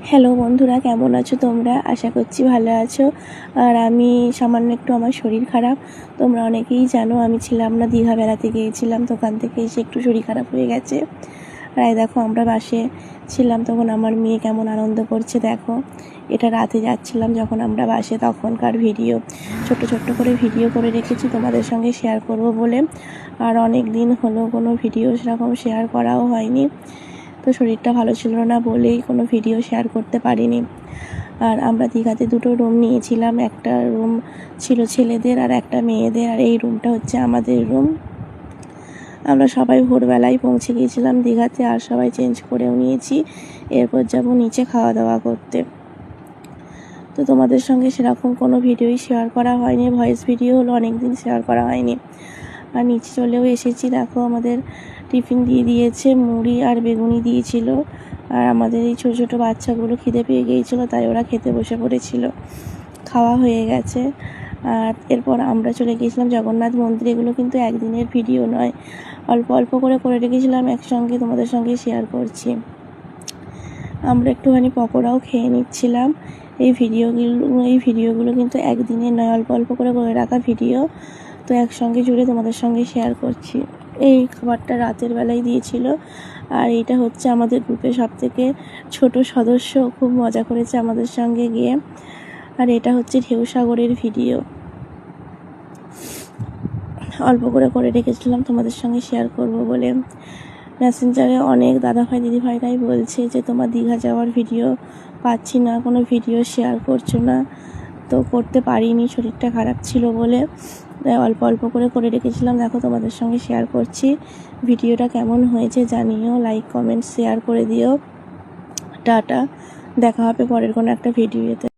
Hello বন্ধুরা, কেমন আছো তোমরা? আশা করছি ভালো আছো। আর আমি সামান্য একটু আমার শরীর খারাপ। তোমরা অনেকেই জানো আমি ছিলাম না, দীঘা বেড়াতে গিয়েছিলাম, তো ওখান থেকে এসে একটু শরীর খারাপ হয়ে গেছে। আর এই দেখো আমরা বাসে ছিলাম, তখন আমার মেয়ে কেমন আনন্দ করছে দেখো। এটা রাতে যাচ্ছিলাম যখন আমরা বাসে, তখনকার ভিডিও, ছোট্ট ছোট্ট করে ভিডিও করে রেখেছি তোমাদের সঙ্গে শেয়ার করব বলে। আর অনেক দিন হলো কোনো ভিডিও সেরকম শেয়ার করাও হয়নি, তো শরীরটা ভালো ছিল না বলেই কোনো ভিডিও শেয়ার করতে পারিনি। আর আমরা দীঘাতে দুটো রুম নিয়েছিলাম, একটা রুম ছিল ছেলেদের আর একটা মেয়েদের, আর এই রুমটা হচ্ছে আমাদের রুম। আমরা সবাই ভোরবেলায় পৌঁছে গিয়েছিলাম দীঘাতে, আর সবাই চেঞ্জ করেও নিয়েছি। এরপর যাব নিচে খাওয়া দাওয়া করতে। তো তোমাদের সঙ্গে সেরকম কোনো ভিডিওই শেয়ার করা হয়নি, ভয়েস ভিডিও হলো, অনেক দিন শেয়ার করা হয়নি। আর নিচে চলেও এসেছি, দেখো আমাদের টিফিন দিয়ে দিয়েছে, মুড়ি আর বেগুনি দিয়েছিল। আর আমাদের এই ছোটো ছোটো বাচ্চাগুলো খিদে পেয়ে গিয়েছিলো, তাই ওরা খেতে বসে পড়েছিল। খাওয়া হয়ে গেছে। আর এরপর আমরা চলে গিয়েছিলাম জগন্নাথ মন্দির। এগুলো কিন্তু একদিনের ভিডিও নয়, অল্প অল্প করে রেখেছিলাম, একসঙ্গে তোমাদের সঙ্গে শেয়ার করছি। আমরা একটুখানি পকোড়াও খেয়ে নিচ্ছিলাম। এই ভিডিওগুলো কিন্তু একদিনের নয়, অল্প অল্প করে রাখা ভিডিও, তো একসঙ্গে জুড়ে তোমাদের সঙ্গে শেয়ার করছি। এই খাবারটা রাতের বেলায় দিয়েছিল। আর এইটা হচ্ছে আমাদের গ্রুপে সবথেকে ছোট সদস্য, খুব মজা করেছে আমাদের সঙ্গে গিয়ে। আর এটা হচ্ছে ঢেউসাগরের ভিডিও, অল্প করে রেখেছিলাম তোমাদের সঙ্গে শেয়ার করব বলে। মেসেঞ্জারে অনেক দাদাভাই দিদিভাইরাই বলছে যে তোমার দীঘা যাওয়ার ভিডিও পাচ্ছি না, কোনো ভিডিও শেয়ার করছো না। তো করতে পারিনি, শরীরটা খারাপ ছিল বলে অল্প অল্প করে রেখেছিলাম। দেখো তোমাদের সঙ্গে শেয়ার করছি। ভিডিওটা কেমন হয়েছে জানিও, লাইক কমেন্ট শেয়ার করে দিও। টাটা, দেখা হবে পরের কোনো একটা ভিডিওতে।